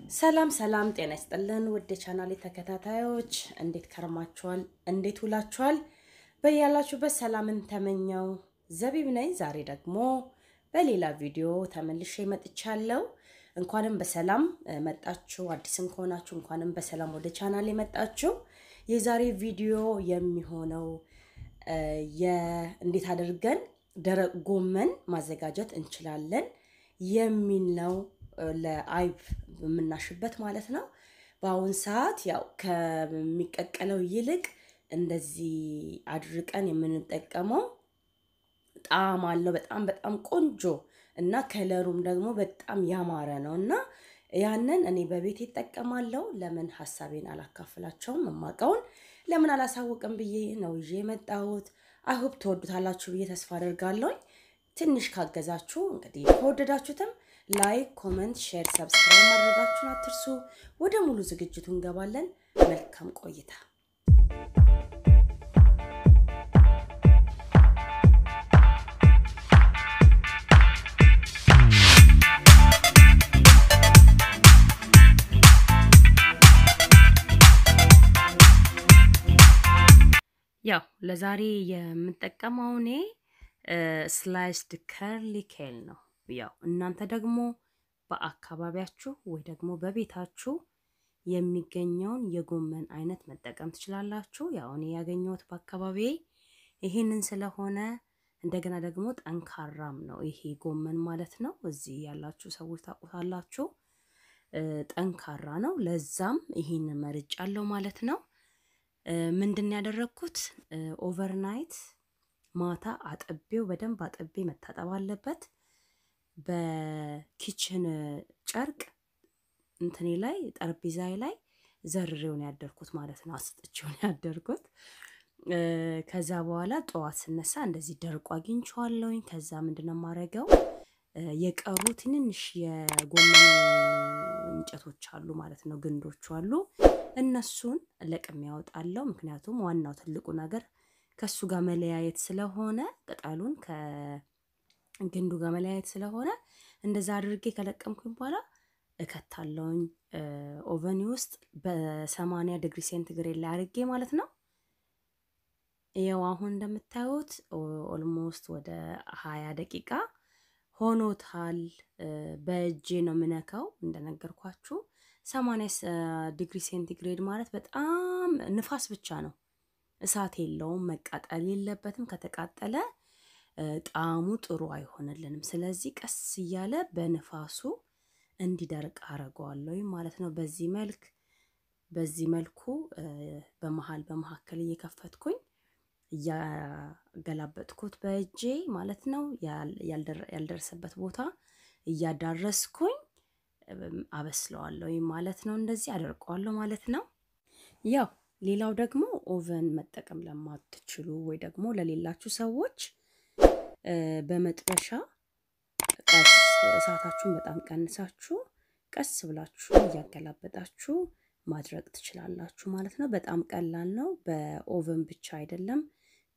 ሰላም ሰላም ጤና ይስጥልን ውድ ቻናሌ ተከታታዮች እንዴት ከርማችኋል እንዴት ውላችኋል በያላችሁበት ሰላምን ተመኘው ዘቢብ ነኝ ዛሬ ደግሞ በሌላ ቪዲዮ ተመልሼ መጥቻለሁ እንኳንም በሰላም መጣችሁ አዲስም ከሆናችሁ እንኳንም በሰላም ወደ ቻናሌ መጣችሁ የዛሬ ቪዲዮ የሚሆነው እንዴት አድርገን ደረቅ ጎመን ማዘጋጀት እንችላለን የሚል ነው ለአይብ ምናሽበት ማለት ነው ባውን ሰዓት ያው ከሚቀቀለው ይልቅ እንደዚህ አድርቀን የምንጠቀመው ጣዕም አለው በጣም ቆንጆ እና ከለሩም ደግሞ በጣም ያማረ ነውና ያንን እኔ በቤት እጠቀማለሁ ለምን ሐሳቤን አላካፍላቸውም ማማቀውን ለምን አላሳውቅም ብዬ ነው ይዤ መጣሁት አይሆፕ ተወዱታላችሁ ብዬ ተስፋ አደርጋለሁ ትንሽ ካገዛችሁ እንግዲህ ከወደዳችሁትም ላይክ ኮሜንት ሼር ሰብስክራይብ ማድረጋችሁን አትርሱ ወደ ሙሉ ዝግጅቱ እንገባለን መልካም ቆይታ ያው ለዛሬ የምንጠቀመው እኔ ስላይስድ ከርሊ ኬል ነው ያው እናንተ ደግሞ በአካባቢያችሁ ወይ ደግሞ በቤታችሁ የሚገኘውን የጎመን አይነት መጠቀም ትችላላችሁ ያው እኔ ያገኘሁት በአካባቢዬ ይሄንን ስለሆነ እንደገና ደግሞ ጠንካራም ነው ይሄ ጎመን ማለት ነው እዚህ ያላችሁ ሰዎች ታውቁታላችሁ ጠንካራ ነው ለዛም ይሄንን መርጫለሁ ማለት ነው ምንድን ያደረኩት ኦቨርናይት ማታ አጥቤው በደንብ አጥቤ መታጠብ አለበት በኪችን ጨርቅ እንትኔ ላይ ጠረጴዛዬ ላይ ዘርሬውን ያደርኩት ማለት ነው አስጥቼውን ያደርኩት ከዛ በኋላ ጧት ስነሳ እንደዚህ ደርቆ አግኝቼዋለሁኝ ከዛ ምንድነው ማረጋው የቀሩ ትንንሽ የጎመን እንጨቶች አሉ ማለት ነው ግንዶች አሉ እነሱን ለቅም ያወጣለው ምክንያቱም ዋናው ትልቁ ነገር ከሱ ጋር መለያየት ስለሆነ ቅጠሉን ከግንዱ ጋር መለያየት ስለሆነ እንደዛ አድርጌ ከለቀምኩኝ በኋላ እከታለሁኝ ኦቨን ውስጥ በ80 ዲግሪ ሴንቲግሬድ ላይ አድርጌ ማለት ነው ያው አሁን እንደምታዩት ኦልሞስት ወደ 20 ደቂቃ ሆኖታል በእጄ ነው ምነካው እንደነገርኳችሁ 80 ዲግሪ ሴንቲግሬድ ማለት በጣም ንፋስ ብቻ ነው እሳት የለውም መቃጠል የለበትም ከተቃጠለ ጣዕሙ ጥሩ አይሆንልንም ስለዚህ ቀስ ይያለ በንፋሱ እንዲደርቅ አረጋዋለሁ ማለት ነው በዚህ መልኩ በመሐከል እየከፈትኩኝ ያገላበጥኩት በእጄ ማለት ነው ያልደረሰበት ቦታ እያዳረስኩኝ አበስለዋለሁ ማለት ነው እንደዚህ አደርቀዋለሁ ማለት ነው ያው ሌላው ደግሞ ኦቨን መጠቀም ለማትችሉ ወይ ደግሞ ለሌላችሁ ሰዎች በመጥበሻ እሳታችሁን በጣም ቀንሳችሁ ቀስ ብላችሁ ያገላበጣችሁ ማድረቅ ትችላላችሁ ማለት ነው በጣም ቀላል ነው በኦቨን ብቻ አይደለም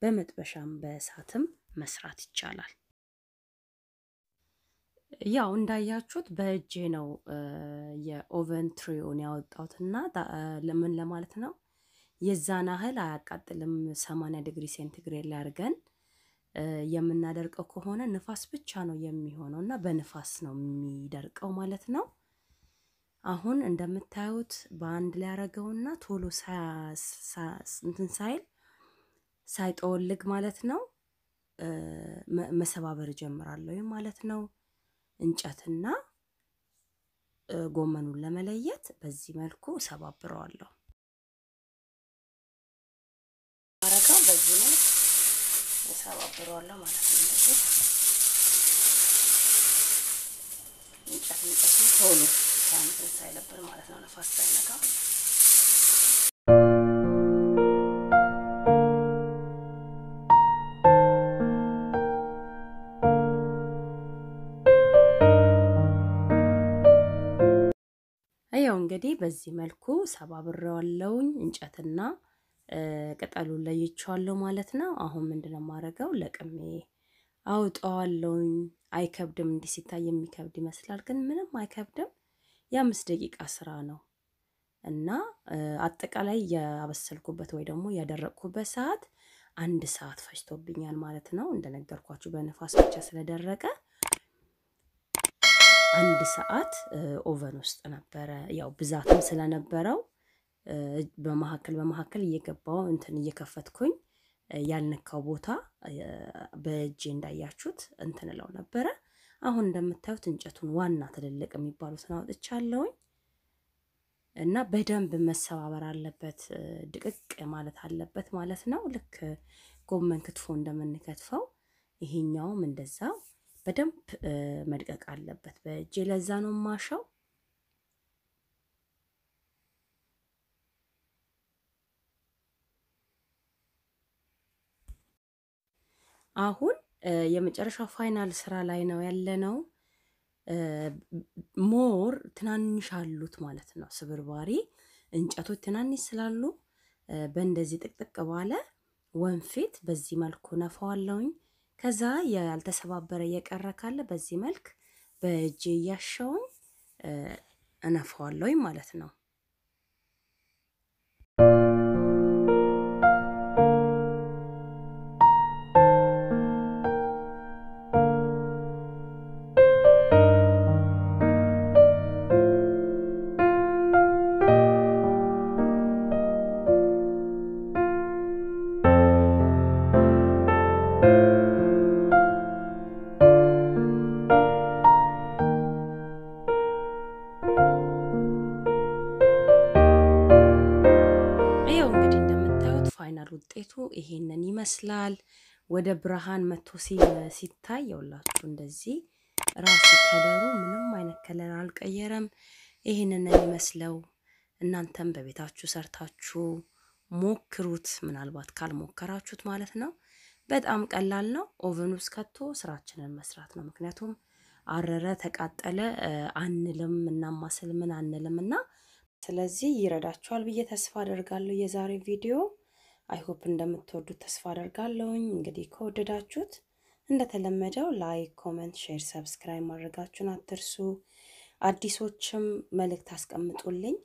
በመጥበሻም በእሳትም መስራት ይቻላል ያው እንዳያችሁት በእጄ ነው የኦቨን ትሪውን ያወጣውትና ለምን ለማለት ነው የዛና ህል አያቃጥልም 80 ዲግሪ ሴንቲግሬድ ላይ አድርገን የምናደርቀው ከሆነ ንፋስ ብቻ ነው የሚሆነውና በንፋስ ነው የሚደርቀው ማለት ነው አሁን እንደምታዩት በአንድ ላይ አረጋውና ቶሎ ሳይጠወልግ ማለት ነው መሰባበር ጀምራለሁ ማለት ነው እንጨትና ጎመኑን ለመለየት በዚህ መልኩ ሰባብረዋለሁ አረጋው በዚህ መልኩ ሰባብረዋለሁ ማለት ነው እንደዚህ እንጨት ቶሎ ሳይለብር ማለት ነው ነፋስ ሳይነካ አየው እንግዲህ በዚህ መልኩ ሰባብረዋለሁኝ እንጨትና ቅጠሉን ለይቻለሁ ማለት ነው አሁን ምንድነው ማረጋው ለቅሜ አውጣዋለሁኝ አይከብድም እንዲህ ሲታይ የሚከብድ ይመስላል ግን ምንም አይከብድም የ5 ደቂቃ ስራ ነው እና አጠቃላይ ያበሰልኩበት ወይ ደግሞ ያደረቅኩበት ሰዓት 1 ሰዓት ፈጅቶብኛል ማለት ነው። እንደነገርኳችሁ በነፋስ ብቻ ስለደረቀ 1 ሰዓት ኦቨን ውስጥ ነበረ። ያው ብዛትም ስለነበረው በመሐከል እየገባው እንትን እየከፈትኩኝ ያልነካው ቦታ በእጄ እንዳያችሁት እንትን እለው ነበረ። አሁን እንደምታዩት እንጨቱን ዋና ትልልቅ የሚባሉትን አውጥቻለሁኝ እና በደንብ መሰባበር አለበት፣ ድቅቅ ማለት አለበት ማለት ነው። ልክ ጎመን ክትፎ እንደምንከትፈው ይሄኛውም እንደዛው በደንብ መድቀቅ አለበት በእጄ። ለዛ ነው ማሻው። አሁን የመጨረሻው ፋይናል ስራ ላይ ነው ያለነው። ሞር ትናንሽ አሉት ማለት ነው። ስብርባሪ እንጨቶች ትናንሽ ስላሉ በእንደዚህ ጥቅጥቅ ባለ ወንፊት በዚህ መልኩ ነፋዋለሁኝ። ከዛ ያልተሰባበረ የቀረ ካለ በዚህ መልክ በእጄ ያሻውኝ እነፋዋለሁኝ ማለት ነው። ፋይናል ውጤቱ ይሄንን ይመስላል። ወደ ብርሃን መጥቶ ሲታይ ያውላችሁ እንደዚህ ራሱ ከለሩ ምንም አይነት ከለር አልቀየረም። ይሄንን ነው የሚመስለው። እናንተም በቤታችሁ ሰርታችሁ ሞክሩት፣ ምናልባት ካልሞከራችሁት ማለት ነው። በጣም ቀላል ነው። ኦቨን ውስጥ ከቶ ስራችንን መስራት ነው። ምክንያቱም አረረ ተቃጠለ አንልም እና ማሰል ምን አንልምና ስለዚህ ይረዳችኋል ብዬ ተስፋ አደርጋለሁ የዛሬ ቪዲዮ። አይ ሆፕ እንደምትወዱት ተስፋ አደርጋለሁኝ። እንግዲህ ከወደዳችሁት እንደተለመደው ላይክ፣ ኮሜንት፣ ሼር፣ ሰብስክራይብ ማድረጋችሁን አትርሱ። አዲሶችም መልእክት አስቀምጡልኝ፣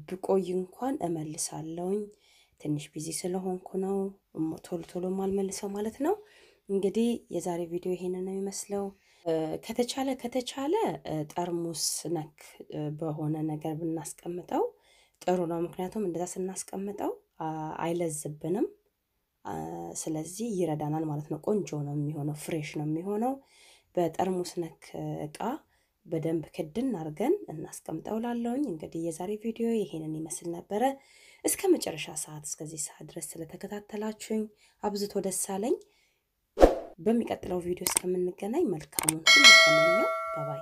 ብቆይ እንኳን እመልሳለሁኝ። ትንሽ ቢዚ ስለሆንኩ ነው ቶሎ ማልመልሰው ማለት ነው። እንግዲህ የዛሬ ቪዲዮ ይሄንን ነው የሚመስለው። ከተቻለ ጠርሙስ ነክ በሆነ ነገር ብናስቀምጠው ጥሩ ነው። ምክንያቱም እንደዛ ስናስቀምጠው አይለዝብንም፣ ስለዚህ ይረዳናል ማለት ነው። ቆንጆ ነው የሚሆነው፣ ፍሬሽ ነው የሚሆነው። በጠርሙስ ነክ እቃ በደንብ ክድን አድርገን እናስቀምጠው ላለሁኝ። እንግዲህ የዛሬ ቪዲዮ ይሄንን ይመስል ነበረ። እስከ መጨረሻ ሰዓት እስከዚህ ሰዓት ድረስ ስለተከታተላችሁኝ አብዝቶ ደስ አለኝ። በሚቀጥለው ቪዲዮ እስከምንገናኝ መልካሙን ሁሉ ተመኘው። ባይ ባይ።